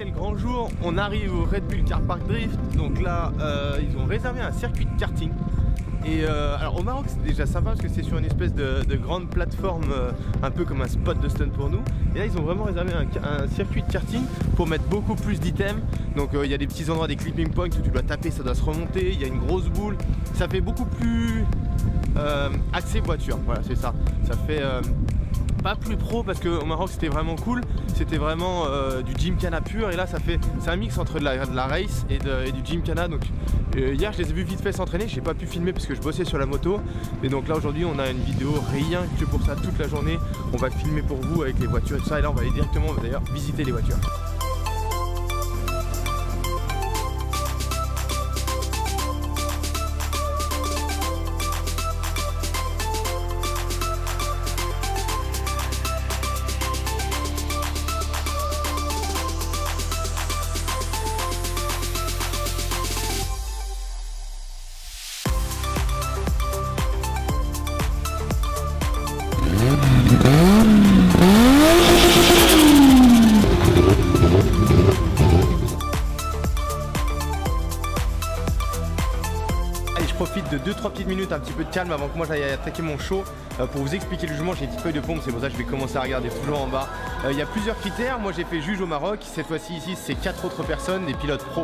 c'est le grand jour, on arrive au Red Bull Car Park Drift. Donc là, ils ont réservé un circuit de karting. Et alors au Maroc c'est déjà sympa parce que c'est sur une espèce de grande plateforme, un peu comme un spot de stun pour nous. Et là ils ont vraiment réservé un circuit de karting pour mettre beaucoup plus d'items. Donc il y a des petits endroits, des clipping points où tu dois taper, ça doit se remonter. Il y a une grosse boule, ça fait beaucoup plus axé voiture, voilà c'est ça. Ça fait pas plus pro parce qu'au Maroc c'était vraiment cool, c'était vraiment du gymkhana pur, et là c'est un mix entre de la race et du gymkhana. Donc hier je les ai vus vite fait s'entraîner, j'ai pas pu filmer parce que je bossais sur la moto, et donc là aujourd'hui on a une vidéo rien que pour ça toute la journée. On va filmer pour vous avec les voitures et tout ça, et là on va aller directement d'ailleurs visiter les voitures. Allez, je profite de 2-3 petites minutes, un petit peu de calme avant que moi j'aille attaquer mon show pour vous expliquer le jugement. J'ai une petite feuille de pompe, c'est pour ça que je vais commencer à regarder toujours en bas. Il y a plusieurs critères. Moi j'ai fait juge au Maroc, cette fois-ci ici c'est 4 autres personnes, des pilotes pro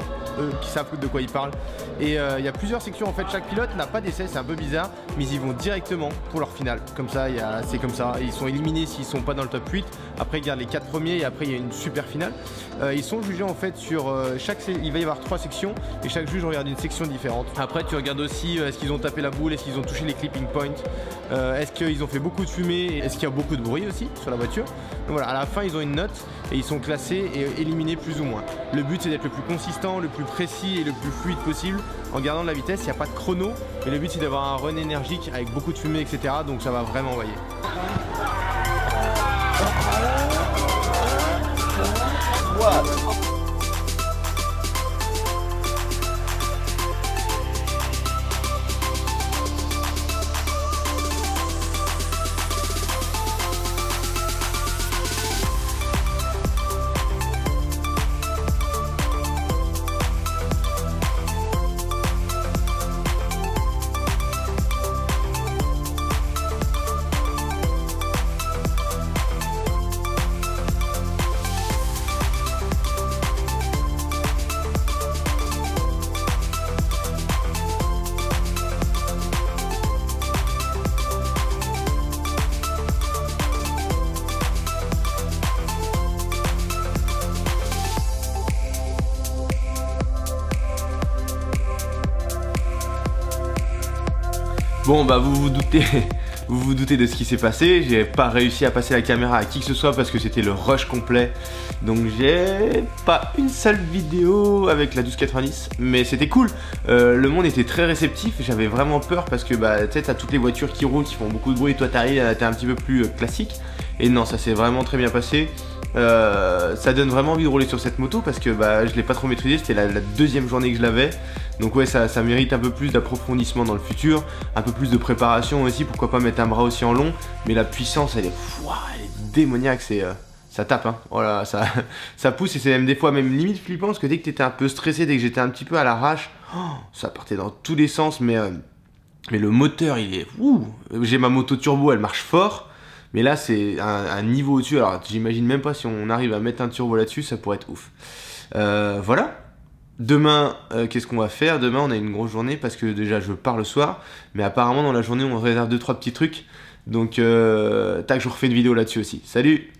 qui savent de quoi ils parlent. Et il y a plusieurs sections en fait, chaque pilote n'a pas d'essai, c'est un peu bizarre, mais ils y vont directement pour leur finale. Comme ça, c'est comme ça, ils sont éliminés s'ils sont pas dans le top 8. Après ils gardent les 4 premiers et après il y a une super finale. Ils sont jugés en fait sur il va y avoir 3 sections et chaque juge regarde une section différente. Après tu regardes aussi est-ce qu'ils ont tapé la boule, est-ce qu'ils ont touché les clipping points, est-ce qu'ils ont fait beaucoup de fumée, est-ce qu'il y a beaucoup de bruit aussi sur la voiture. Donc voilà, à la fin ils ont une note et ils sont classés et éliminés plus ou moins. Le but c'est d'être le plus consistant, le plus précis et le plus fluide possible en gardant de la vitesse. Il n'y a pas de chrono, mais le but c'est d'avoir un run énergique avec beaucoup de fumée, etc. Donc ça va vraiment envoyer. Wow. Bon bah vous vous doutez de ce qui s'est passé. J'ai pas réussi à passer la caméra à qui que ce soit parce que c'était le rush complet. Donc j'ai pas une seule vidéo avec la 1290, mais c'était cool. Le monde était très réceptif, j'avais vraiment peur parce que bah tu sais t'as toutes les voitures qui roulent, qui font beaucoup de bruit, et toi t'arrives, t'es un petit peu plus classique. Et non, ça s'est vraiment très bien passé. Ça donne vraiment envie de rouler sur cette moto parce que bah, je l'ai pas trop maîtrisé, c'était la deuxième journée que je l'avais. Donc ouais, ça mérite un peu plus d'approfondissement dans le futur, un peu plus de préparation aussi, pourquoi pas mettre un bras aussi en long. Mais la puissance elle est démoniaque, ça tape hein. Voilà, ça pousse, et c'est même des fois même limite flippant parce que dès que t'étais un peu stressé, dès que j'étais un petit peu à l'arrache, ça partait dans tous les sens. Mais le moteur il est j'ai ma moto turbo, elle marche fort. Mais là c'est un niveau au-dessus, alors j'imagine même pas si on arrive à mettre un turbo là-dessus, ça pourrait être ouf. Voilà. Demain, qu'est-ce qu'on va faire? Demain on a une grosse journée parce que déjà je pars le soir, mais apparemment dans la journée on réserve 2-3 petits trucs. Donc tac, je refais une vidéo là-dessus aussi. Salut!